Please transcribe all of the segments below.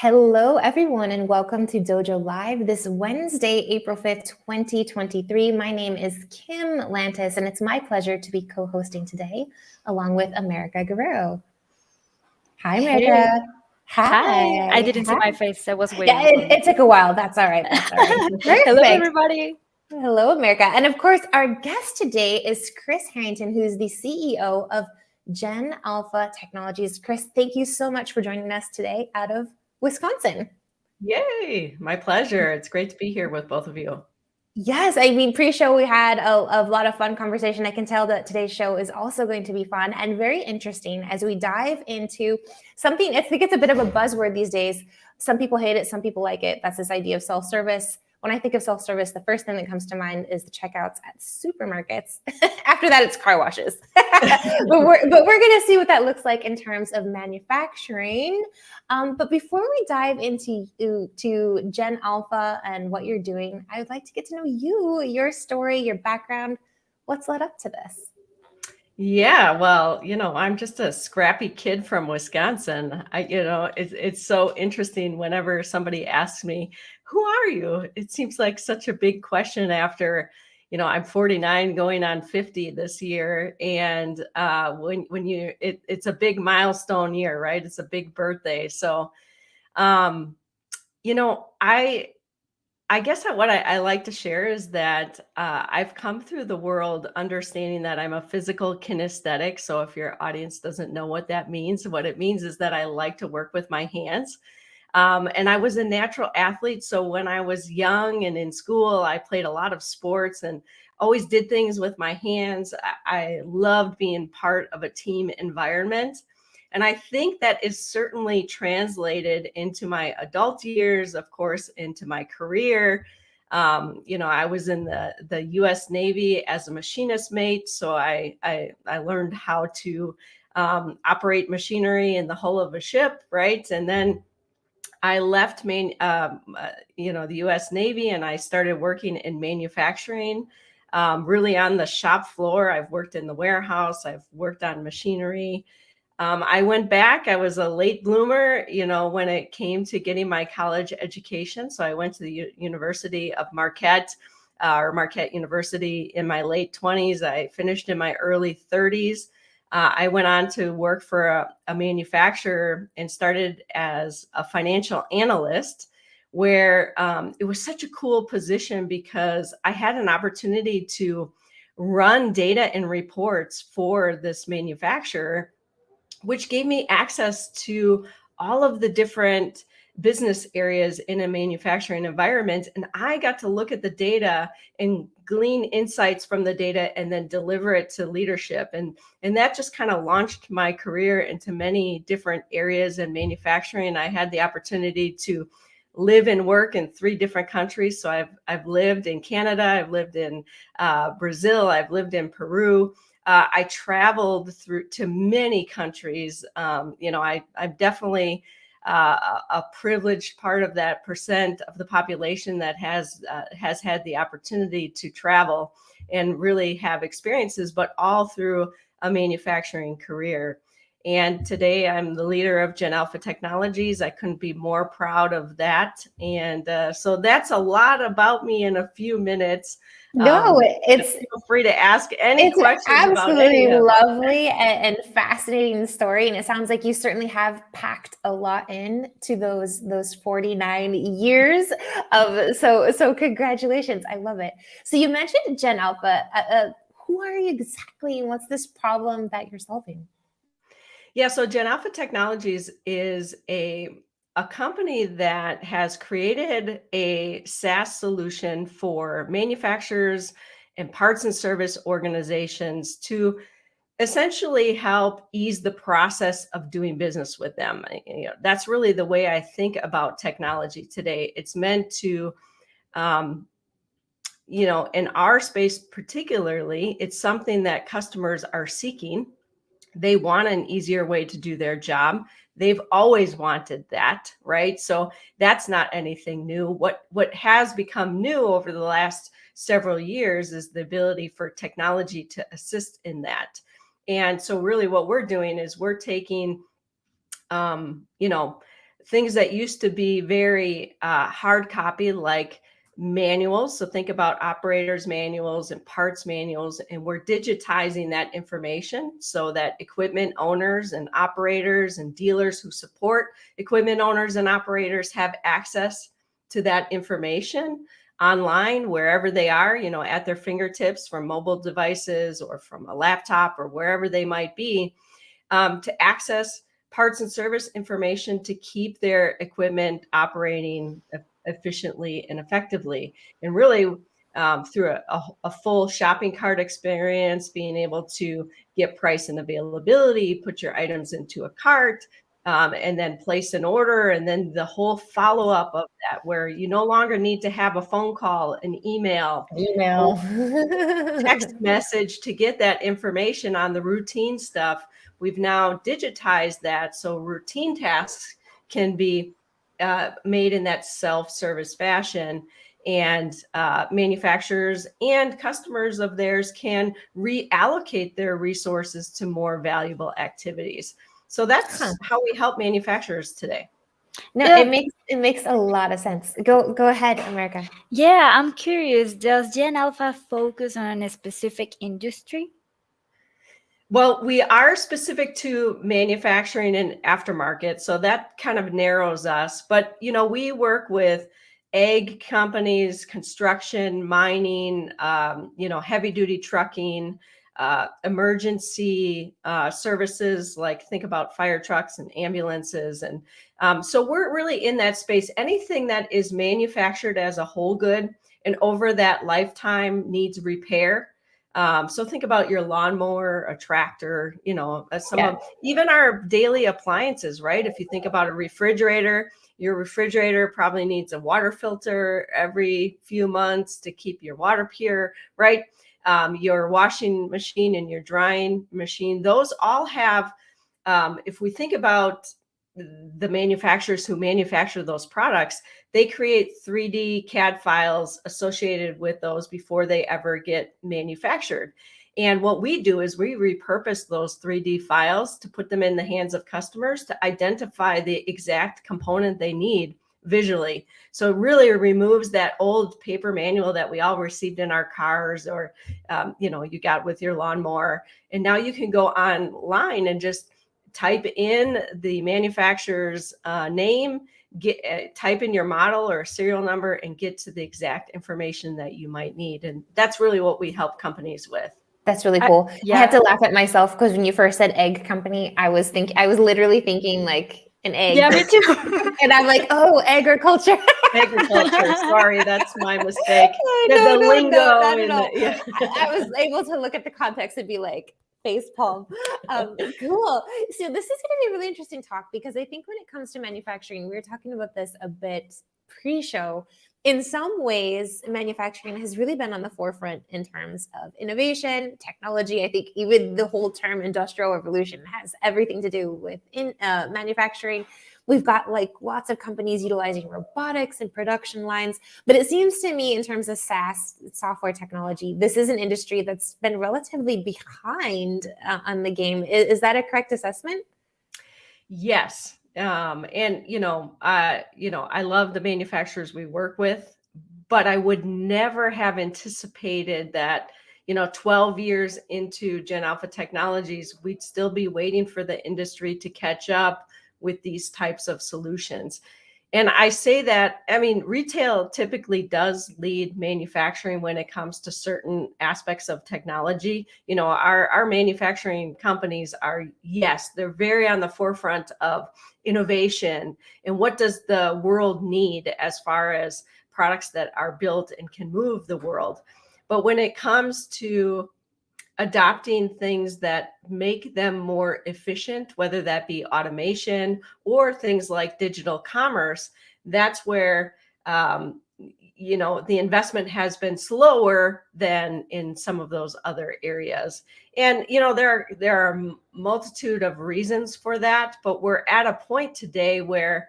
Hello, everyone, and welcome to Dojo Live this Wednesday, April 5th, 2023. My name is Kim Lantis, and it's my pleasure to be co-hosting today along with America Guerrero. Hi, America. Hey. Hi. I didn't see my face. I was waiting. Yeah, it took a while. That's all right. Hello, everybody. Hello, America. And of course, our guest today is Kris Harrington, who's the CEO of GenAlpha Technologies. Kris, thank you so much for joining us today out of Wisconsin. Yay, my pleasure. It's great to be here with both of you. Yes, I mean, pre-show we had a lot of fun conversation. I can tell that today's show is also going to be fun and very interesting as we dive into something. I think it's a bit of a buzzword these days. Some people hate it, some people like it. That's this idea of self-service. When I think of self-service, the first thing that comes to mind is the checkouts at supermarkets. After that, it's car washes. but we're going to see what that looks like in terms of manufacturing. But before we dive into GenAlpha and what you're doing, I would like to get to know you, your story, your background. What's led up to this? Yeah, well, I'm just a scrappy kid from Wisconsin. It's so interesting whenever somebody asks me, who are you? It seems like such a big question after, I'm 49 going on 50 this year. And it's a big milestone year, right? It's a big birthday. So, I guess what I like to share is that I've come through the world understanding that I'm a physical kinesthetic. So if your audience doesn't know what that means, what it means is that I like to work with my hands. And I was a natural athlete. So when I was young and in school, I played a lot of sports and always did things with my hands. I loved being part of a team environment. And I think that is certainly translated into my adult years, of course, into my career. I was in the U.S. Navy as a machinist mate. So I learned how to operate machinery in the hull of a ship, right? And then I left the U.S. Navy and I started working in manufacturing, really on the shop floor. I've worked in the warehouse. I've worked on machinery. I went back. I was a late bloomer, when it came to getting my college education. So I went to the University of Marquette, or Marquette University in my late 20s. I finished in my early 30s. I went on to work for a manufacturer and started as a financial analyst, where it was such a cool position because I had an opportunity to run data and reports for this manufacturer, which gave me access to all of the different business areas in a manufacturing environment. And I got to look at the data and glean insights from the data and then deliver it to leadership. And that just kind of launched my career into many different areas in manufacturing. I had the opportunity to live and work in 3 different countries. So I've lived in Canada, I've lived in Brazil, I've lived in Peru. I traveled through to many countries. I'm definitely a privileged part of that percent of the population that has had the opportunity to travel and really have experiences, but all through a manufacturing career. And today I'm the leader of GenAlpha Technologies. I couldn't be more proud of that. And so that's a lot about me in a few minutes. No, feel free to ask any questions. It's absolutely lovely and fascinating story, and it sounds like you certainly have packed a lot in to those 49 years of so congratulations. I love it. So you mentioned GenAlpha. Who are you exactly, and what's this problem that you're solving? Yeah, so GenAlpha Technologies is a company that has created a SaaS solution for manufacturers and parts and service organizations to essentially help ease the process of doing business with them. That's really the way I think about technology today. It's meant to, in our space particularly, it's something that customers are seeking. They want an easier way to do their job. They've always wanted that, right? So that's not anything new. What has become new over the last several years is the ability for technology to assist in that. And so really what we're doing is we're taking, things that used to be very hard copy, like manuals. So think about operators manuals and parts manuals, and we're digitizing that information so that equipment owners and operators and dealers who support equipment owners and operators have access to that information online wherever they are, at their fingertips, from mobile devices or from a laptop or wherever they might be, to access parts and service information to keep their equipment operating efficiently and effectively. And really, through a full shopping cart experience, being able to get price and availability, put your items into a cart, and then place an order, and then the whole follow-up of that, where you no longer need to have a phone call, an email, text message to get that information on the routine stuff. We've now digitized that, so routine tasks can be made in that self-service fashion, and manufacturers and customers of theirs can reallocate their resources to more valuable activities. So that's how we help manufacturers today. No, it makes a lot of sense. Go ahead, America. Yeah, I'm curious. Does GenAlpha focus on a specific industry? Well, we are specific to manufacturing and aftermarket, so that kind of narrows us. But we work with ag companies, construction, mining, heavy duty trucking, emergency services, like think about fire trucks and ambulances. And so we're really in that space. Anything that is manufactured as a whole good and over that lifetime needs repair. So think about your lawnmower, a tractor, even our daily appliances, right? If you think about a refrigerator, your refrigerator probably needs a water filter every few months to keep your water pure, right? Your washing machine and your drying machine, those all have, if we think about the manufacturers who manufacture those products, they create 3D CAD files associated with those before they ever get manufactured. And what we do is we repurpose those 3D files to put them in the hands of customers to identify the exact component they need visually. So it really removes that old paper manual that we all received in our cars, or you got with your lawnmower. And now you can go online and just type in the manufacturer's name, type in your model or serial number, and get to the exact information that you might need. And that's really what we help companies with. That's really cool. I had to laugh at myself because when you first said egg company, I was literally thinking like an egg. Yeah, me too. And I'm like, oh, agriculture. Agriculture. Sorry, that's my mistake. No, I was able to look at the context and be like, face palm. Cool. So this is going to be a really interesting talk, because I think when it comes to manufacturing, we were talking about this a bit pre-show. In some ways, manufacturing has really been on the forefront in terms of innovation, technology. I think even the whole term industrial revolution has everything to do with manufacturing. We've got like lots of companies utilizing robotics and production lines. But it seems to me, in terms of SaaS software technology, this is an industry that's been relatively behind on the game. Is that a correct assessment? Yes. And, I love the manufacturers we work with, but I would never have anticipated that, 12 years into GenAlpha Technologies, we'd still be waiting for the industry to catch up with these types of solutions. And I say that, retail typically does lead manufacturing when it comes to certain aspects of technology. Our manufacturing companies are, yes, they're very on the forefront of innovation and what does the world need as far as products that are built and can move the world. But when it comes to adopting things that make them more efficient, whether that be automation or things like digital commerce, that's where the investment has been slower than in some of those other areas. And there are a multitude of reasons for that, but we're at a point today where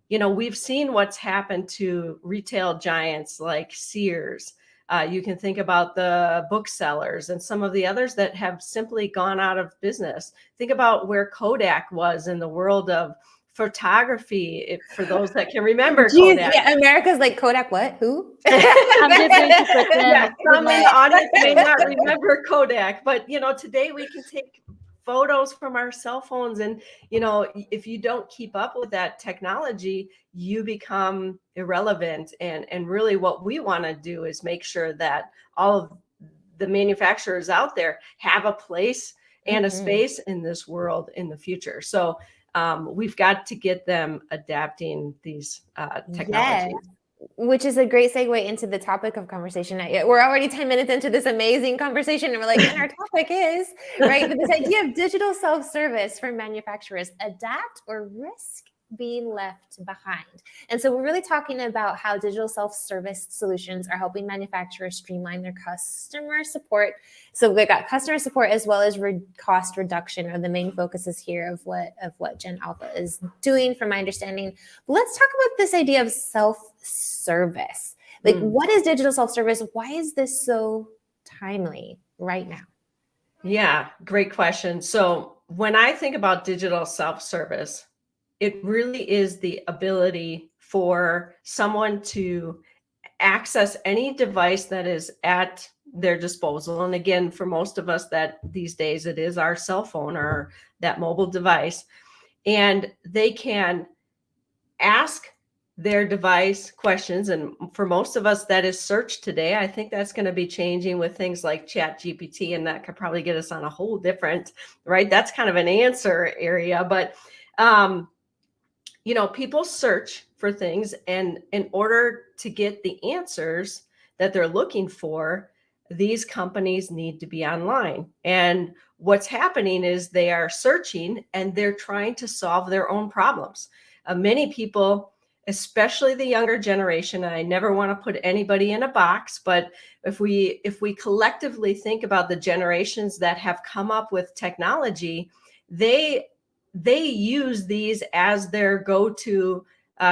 we've seen what's happened to retail giants like Sears. You can think about the booksellers and some of the others that have simply gone out of business. Think about where Kodak was in the world of photography, for those that can remember Jeez, Kodak. yeah, America's like, Kodak what? Who? I'm just going to pretend. Yeah, some in the audience may not remember Kodak, but today we can take photos from our cell phones, and if you don't keep up with that technology, you become irrelevant. And really what we want to do is make sure that all of the manufacturers out there have a place and a space in this world in the future. So we've got to get them adapting these technologies. Yes. Which is a great segue into the topic of conversation. We're already 10 minutes into this amazing conversation, and we're like, and our topic is, right? But this idea of digital self-service for manufacturers, adapt or risk being left behind. And so we're really talking about how digital self-service solutions are helping manufacturers streamline their customer support. So we've got customer support as well as cost reduction are the main focuses here of what GenAlpha is doing, from my understanding. But let's talk about this idea of self-service. Like, what is digital self-service? Why is this so timely right now? Yeah, great question. So when I think about digital self-service, it really is the ability for someone to access any device that is at their disposal. And again, for most of us, that these days it is our cell phone or that mobile device. And they can ask their device questions. And for most of us, that is search today. I think that's going to be changing with things like ChatGPT, and that could probably get us on a whole different, right? That's kind of an answer area. But people search for things, and in order to get the answers that they're looking for, these companies need to be online. And what's happening is they are searching and they're trying to solve their own problems. Many people, especially the younger generation, and I never want to put anybody in a box, but if we collectively think about the generations that have come up with technology, they use these as their go-to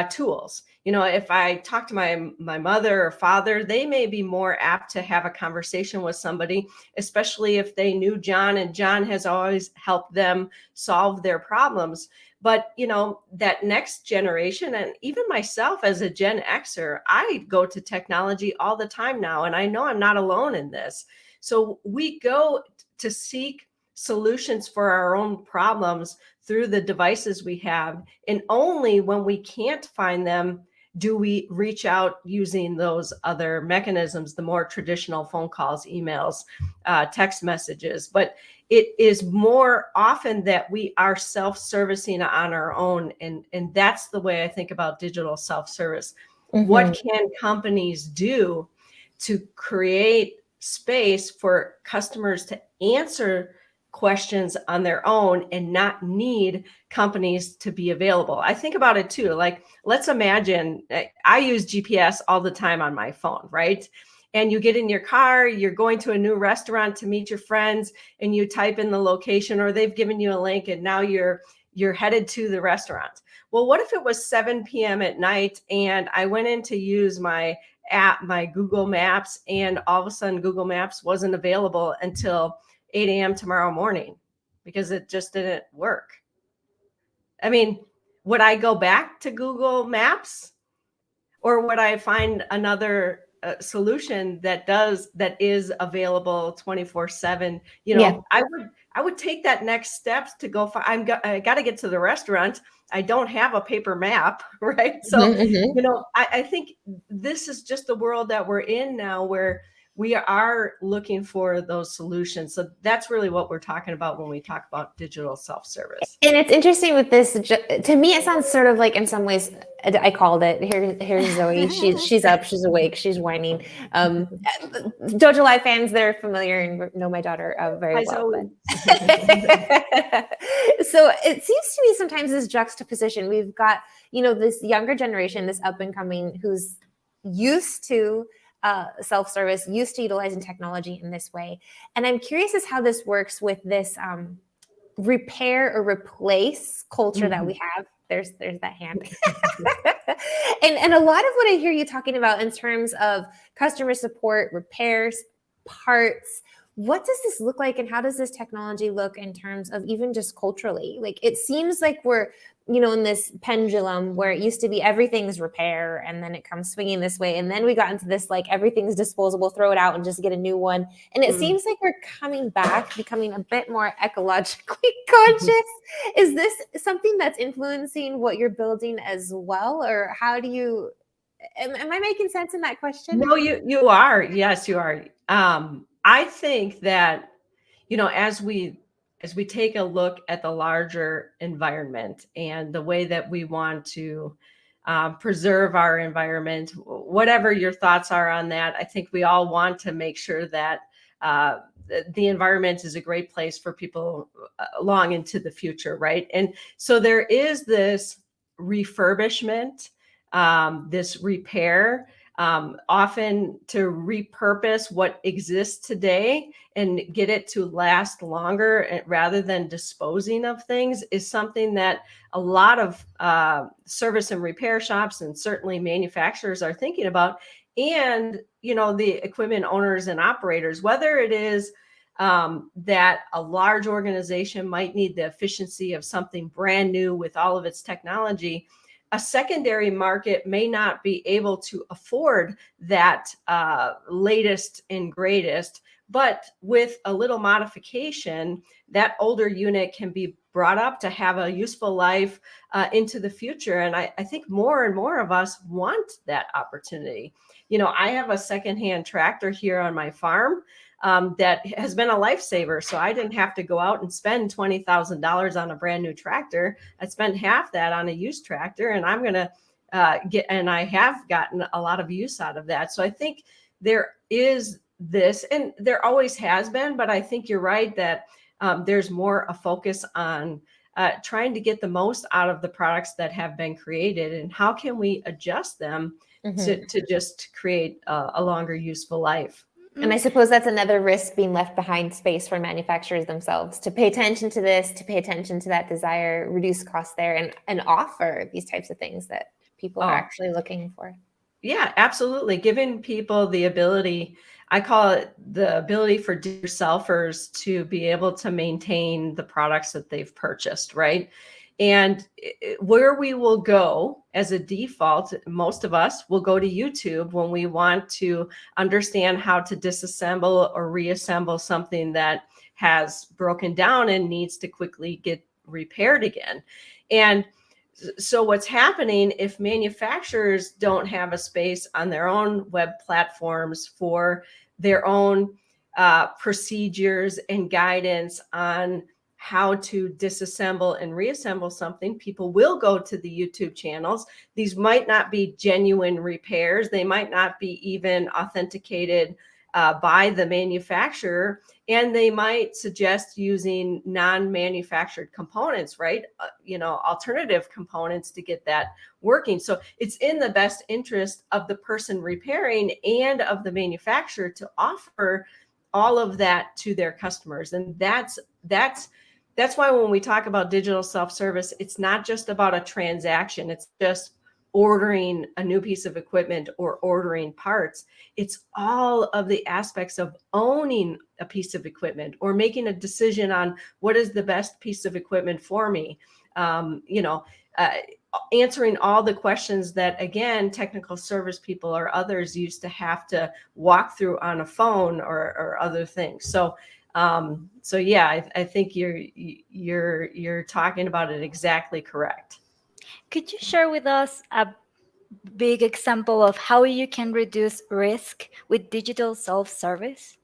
tools. If I talk to my mother or father, they may be more apt to have a conversation with somebody, especially if they knew John, and John has always helped them solve their problems. But, that next generation, and even myself as a Gen Xer, I go to technology all the time now, and I know I'm not alone in this. So we go to seek solutions for our own problems through the devices we have. And only when we can't find them do we reach out using those other mechanisms, the more traditional phone calls, emails, text messages. But it is more often that we are self-servicing on our own. And that's the way I think about digital self-service. What can companies do to create space for customers to answer questions on their own and not need companies to be available? I think about it too. Like, let's imagine I use GPS all the time on my phone, right? And you get in your car, you're going to a new restaurant to meet your friends, and you type in the location, or they've given you a link, and now you're headed to the restaurant. Well, what if it was 7 p.m. at night and I went in to use my app, my Google Maps, and all of a sudden Google Maps wasn't available until 8 a.m. tomorrow morning because it just didn't work? I mean, would I go back to Google Maps, or would I find another solution that is available 24/7? I would take that next steps to go. I got to get to the restaurant. I don't have a paper map, right? So, I think this is just the world that we're in now, where we are looking for those solutions. So that's really what we're talking about when we talk about digital self-service. And it's interesting with this. To me, it sounds sort of like, in some ways, I called it. Here's Zoe. She's up. She's awake. She's whining. DojoLive fans, they're familiar and know my daughter very well. So it seems to me sometimes this juxtaposition. We've got, this younger generation, this up and coming, who's used to self-service, used to utilizing technology in this way. And I'm curious as how this works with this repair or replace culture that we have. There's that hand. and a lot of what I hear you talking about in terms of customer support, repairs, parts, what does this look like, and how does this technology look in terms of even just culturally? Like, it seems like we're, in this pendulum where it used to be everything's repair, and then it comes swinging this way, and then we got into this like everything's disposable, throw it out and just get a new one. And it seems like we're coming back, becoming a bit more ecologically conscious. Is this something that's influencing what you're building as well, or how do you? Am I making sense in that question? No, you are. Yes, you are. I think that, as we take a look at the larger environment and the way that we want to preserve our environment, whatever your thoughts are on that, I think we all want to make sure that the environment is a great place for people long into the future, right? And so there is this refurbishment, this repair, often to repurpose what exists today and get it to last longer rather than disposing of things is something that a lot of service and repair shops and certainly manufacturers are thinking about. And, the equipment owners and operators, whether it is that a large organization might need the efficiency of something brand new with all of its technology, a secondary market may not be able to afford that latest and greatest, but with a little modification, that older unit can be brought up to have a useful life into the future. And I think more and more of us want that opportunity. I have a secondhand tractor here on my farm that has been a lifesaver. So I didn't have to go out and spend $20,000 on a brand new tractor. I spent half that on a used tractor, and I'm going to and I have gotten a lot of use out of that. So I think there is this, and there always has been, but I think you're right that there's more a focus on trying to get the most out of the products that have been created, and how can we adjust them to just create a longer useful life. And I suppose that's another risk being left behind space for manufacturers themselves to pay attention to this, to pay attention to that desire, reduce costs there, and offer these types of things that people are actually looking for. Yeah, absolutely. Giving people the ability, I call it the ability for do-it-yourselfers to be able to maintain the products that they've purchased, right? And where we will go as a default, most of us will go to YouTube when we want to understand how to disassemble or reassemble something that has broken down and needs to quickly get repaired again. And so what's happening if manufacturers don't have a space on their own web platforms for their own procedures and guidance on how to disassemble and reassemble something, people will go to the YouTube channels. These might not be genuine repairs. They might not be even authenticated by the manufacturer, and they might suggest using non-manufactured components, right? Alternative components to get that working. So it's in the best interest of the person repairing and of the manufacturer to offer all of that to their customers. And that's why when we talk about digital self-service, it's not just about a transaction. It's just ordering a new piece of equipment or ordering parts. It's all of the aspects of owning a piece of equipment or making a decision on what is the best piece of equipment for me. Answering all the questions that, again, technical service people or others used to have to walk through on a phone or other things. So yeah, I think you're talking about it exactly correct. Could you share with us a big example of how you can reduce risk with digital self-service?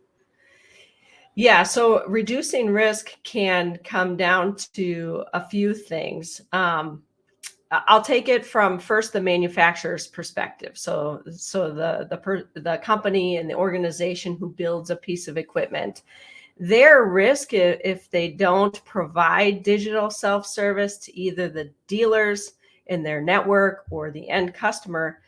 Yeah, so reducing risk can come down to a few things. I'll take it from first the manufacturer's perspective. So the company and the organization who builds a piece of equipment, their risk if they don't provide digital self-service to either the dealers in their network or the end customer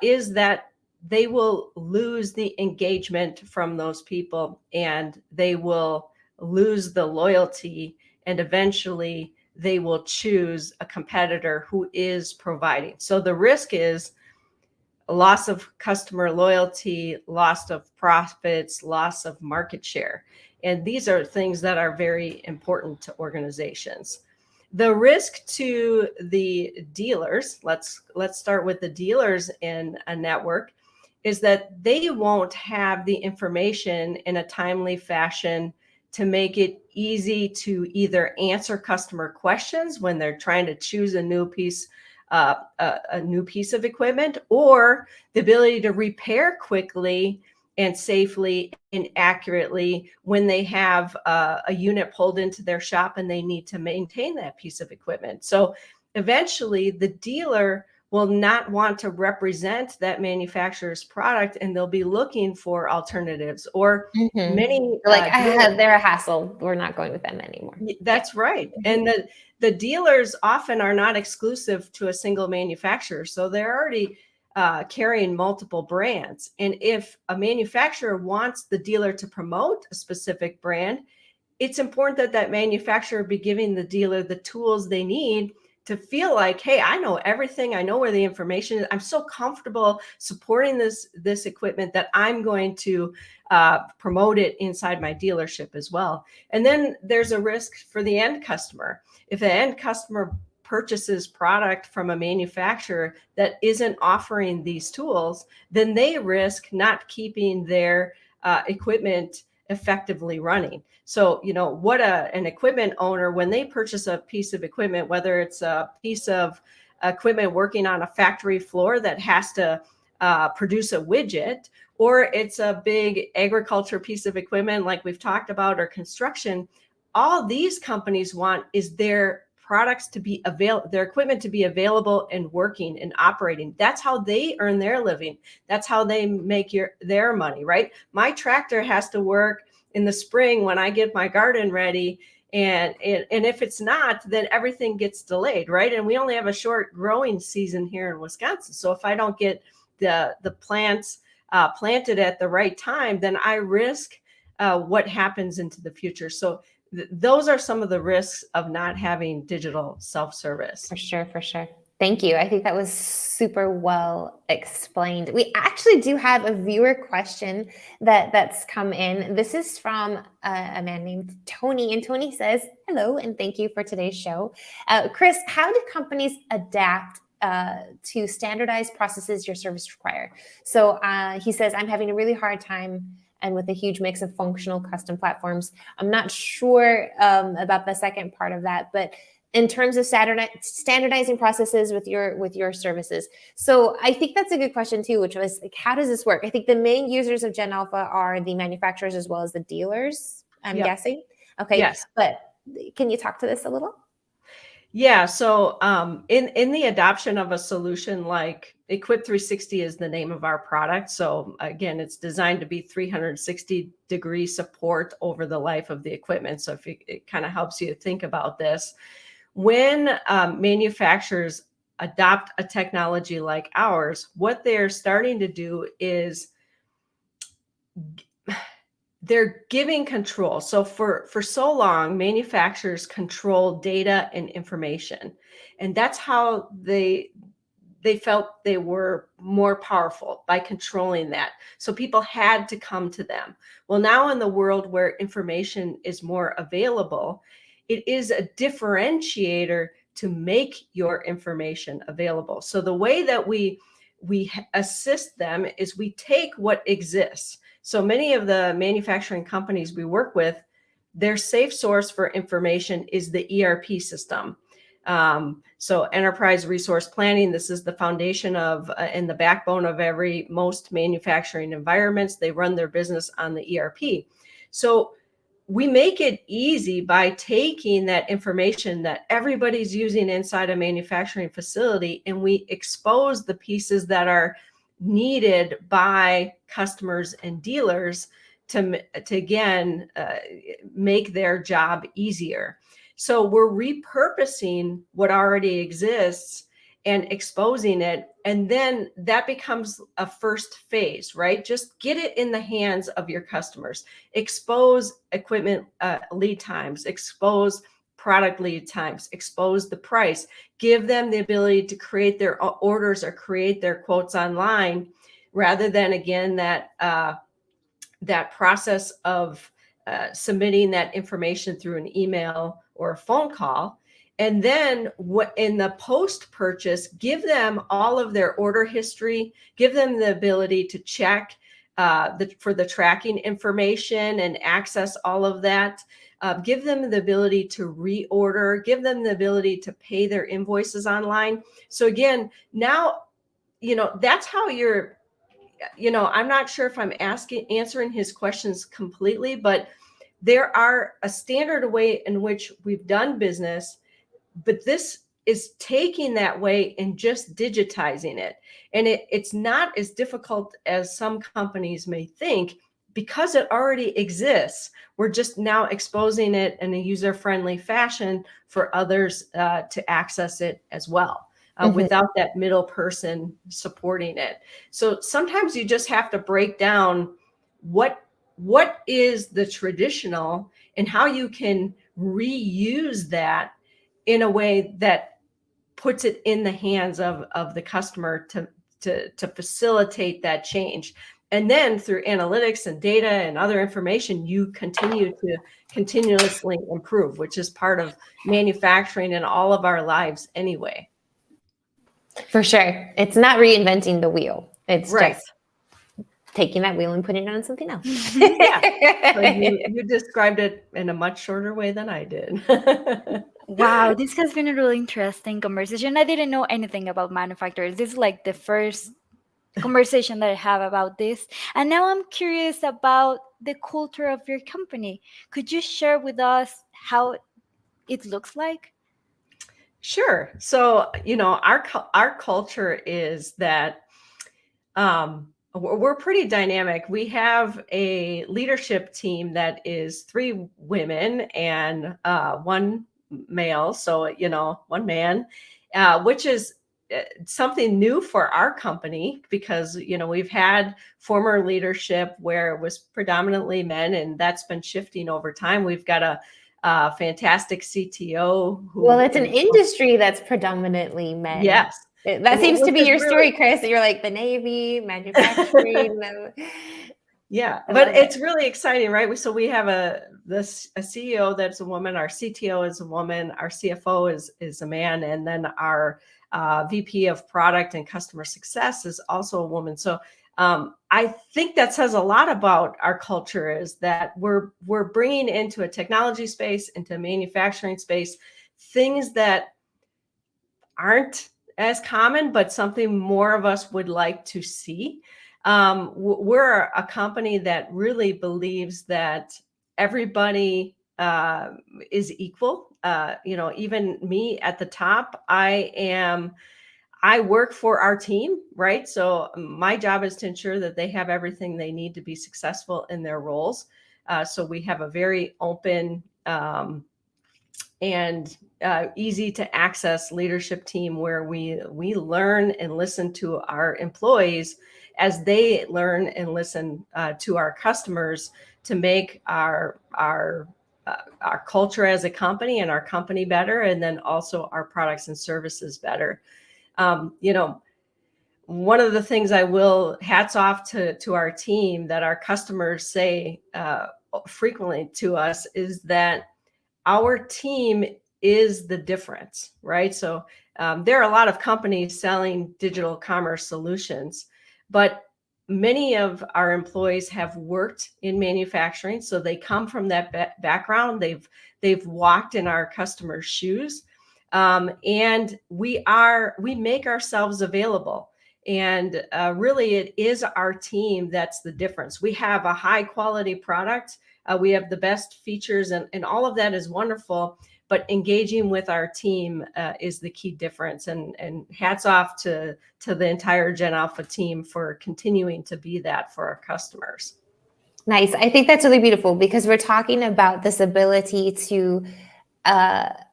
is that they will lose the engagement from those people, and they will lose the loyalty, and eventually they will choose a competitor who is providing. So the risk is loss of customer loyalty, loss of profits, loss of market share. And these are things that are very important to organizations. The risk to the dealers, let's start with the dealers in a network, is that they won't have the information in a timely fashion to make it easy to either answer customer questions when they're trying to choose a new piece of equipment, or the ability to repair quickly and safely and accurately when they have a unit pulled into their shop and they need to maintain that piece of equipment. So eventually the dealer will not want to represent that manufacturer's product, and they'll be looking for alternatives, or many they're a hassle. We're not going with them anymore. That's right. And the dealers often are not exclusive to a single manufacturer. So they're already carrying multiple brands. And if a manufacturer wants the dealer to promote a specific brand, it's important that that manufacturer be giving the dealer the tools they need to feel like, hey, I know everything. I know where the information is. I'm so comfortable supporting this equipment that I'm going to promote it inside my dealership as well. And then there's a risk for the end customer. If the end customer purchases product from a manufacturer that isn't offering these tools, then they risk not keeping their equipment effectively running. So, what an equipment owner, when they purchase a piece of equipment, whether it's a piece of equipment working on a factory floor that has to produce a widget, or it's a big agriculture piece of equipment like we've talked about, or construction, all these companies want is their products to be their equipment to be available and working and operating. That's how they earn their living. That's how they make their money, right? My tractor has to work in the spring when I get my garden ready. And if it's not, then everything gets delayed, right? And we only have a short growing season here in Wisconsin. So if I don't get the plants planted at the right time, then I risk what happens into the future. So those are some of the risks of not having digital self-service. For sure. Thank you. I think that was super well explained. We actually do have a viewer question that's come in. This is from a man named Tony, and Tony says, hello, and thank you for today's show. Kris, how do companies adapt to standardized processes your service require? So he says, I'm having a really hard time, and with a huge mix of functional custom platforms. I'm not sure about the second part of that, but in terms of standardizing processes with your services. So I think that's a good question too, which was like, how does this work? I think the main users of GenAlpha are the manufacturers as well as the dealers, I'm guessing. Okay, yes. But can you talk to this a little? Yeah, so in the adoption of a solution like Equip 360 is the name of our product. So again, it's designed to be 360-degree support over the life of the equipment. So it kind of helps you think about this. When manufacturers adopt a technology like ours, what they're starting to do is they're giving control. So for so long, manufacturers control data and information. And that's how they felt they were more powerful, by controlling that. So people had to come to them. Well, now in the world where information is more available, it is a differentiator to make your information available. So the way that we assist them is we take what exists. So many of the manufacturing companies we work with, their safe source for information is the ERP system. So enterprise resource planning, this is the foundation of and the backbone of most manufacturing environments. They run their business on the ERP. So we make it easy by taking that information that everybody's using inside a manufacturing facility, and we expose the pieces that are needed by customers and dealers to again, make their job easier. So we're repurposing what already exists and exposing it. And then that becomes a first phase, right? Just get it in the hands of your customers, expose equipment lead times, expose product lead times, expose the price, give them the ability to create their orders or create their quotes online, rather than, again, that process of submitting that information through an email or a phone call. And then in the post-purchase, give them all of their order history, give them the ability to check for the tracking information and access all of that. Give them the ability to reorder, give them the ability to pay their invoices online. So again, now, that's how you're, I'm not sure if I'm answering his questions completely, but there are a standard way in which we've done business, but this is taking that way and just digitizing it. And it's not as difficult as some companies may think, because it already exists. We're just now exposing it in a user-friendly fashion for others to access it as well, without that middle person supporting it. So sometimes you just have to break down what is the traditional and how you can reuse that in a way that puts it in the hands of the customer to facilitate that change. And then through analytics and data and other information, you continue to continuously improve, which is part of manufacturing in all of our lives anyway. For sure. It's not reinventing the wheel. It's right. just taking that wheel and putting it on something else. Yeah. So you described it in a much shorter way than I did. Wow, this has been a really interesting conversation. I didn't know anything about manufacturers. This is like the first conversation that I have about this. And now I'm curious about the culture of your company. Could you share with us how it looks like? Sure. So, our culture is that we're pretty dynamic. We have a leadership team that is 3 women and 1 male. So, 1 man, which is something new for our company, because, we've had former leadership where it was predominantly men, and that's been shifting over time. We've got a fantastic CTO. Well, it's an industry that's predominantly men. Yes. That seems to be your story, Kris. You're like the Navy, manufacturing. Yeah, but it's really exciting, right? So we have a CEO that's a woman, our CTO is a woman, our CFO is a man, and then our VP of product and customer success is also a woman. So I think that says a lot about our culture, is that we're bringing into a technology space, into a manufacturing space, things that aren't as common, but something more of us would like to see. We're a company that really believes that everybody is equal. Even me at the top, I work for our team, right? So my job is to ensure that they have everything they need to be successful in their roles. So we have a very open and easy to access leadership team where we learn and listen to our employees as they learn and listen to our customers, to make our culture as a company and our company better, and then also our products and services better. One of the things I will hats off to our team that our customers say frequently to us is that our team is the difference, right? So there are a lot of companies selling digital commerce solutions, but many of our employees have worked in manufacturing, so they come from that background. They've walked in our customers' shoes, and we make ourselves available. And really, it is our team that's the difference. We have a high quality product. We have the best features, and all of that is wonderful. But engaging with our team is the key difference. And hats off to the entire GenAlpha team for continuing to be that for our customers. Nice. I think that's really beautiful, because we're talking about this ability to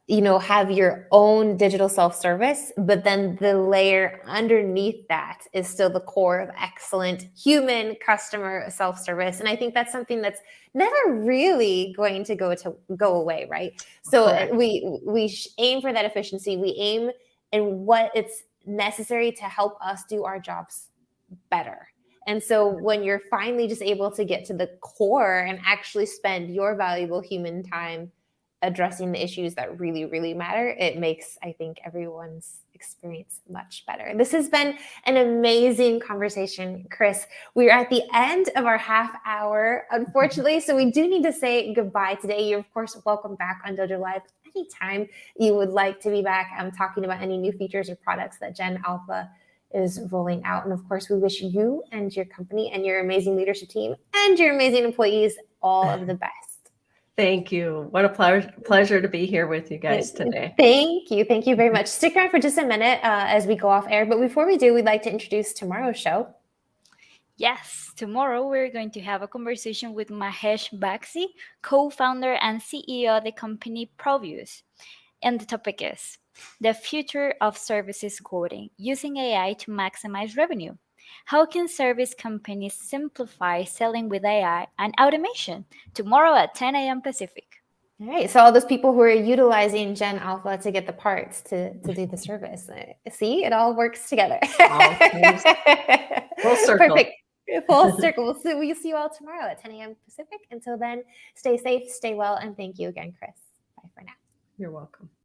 have your own digital self-service, but then the layer underneath that is still the core of excellent human customer self-service. And I think that's something that's never really going to go away, right? So Correct. we aim for that efficiency. We aim in what it's necessary to help us do our jobs better. And so when you're finally just able to get to the core and actually spend your valuable human time addressing the issues that really, really matter, it makes, I think, everyone's experience much better. This has been an amazing conversation, Kris. We're at the end of our half hour, unfortunately, so we do need to say goodbye today. You're, of course, welcome back on Dojo Live anytime you would like to be back. I'm talking about any new features or products that GenAlpha is rolling out. And of course, we wish you and your company and your amazing leadership team and your amazing employees all of the best. Thank you. What a pleasure to be here with you guys today. Thank you. Thank you very much. Stick around for just a minute as we go off air. But before we do, we'd like to introduce tomorrow's show. Yes, tomorrow we're going to have a conversation with Mahesh Baxi, co-founder and CEO of the company Provius. And the topic is the future of services coding, using AI to maximize revenue. How can service companies simplify selling with AI and automation? Tomorrow at 10 a.m. Pacific. All right. So all those people who are utilizing GenAlpha to get the parts to do the service, see, it all works together. Full circle. Perfect. Full circle. So we'll see you all tomorrow at 10 a.m. Pacific. Until then, stay safe, stay well, and thank you again, Kris. Bye for now. You're welcome.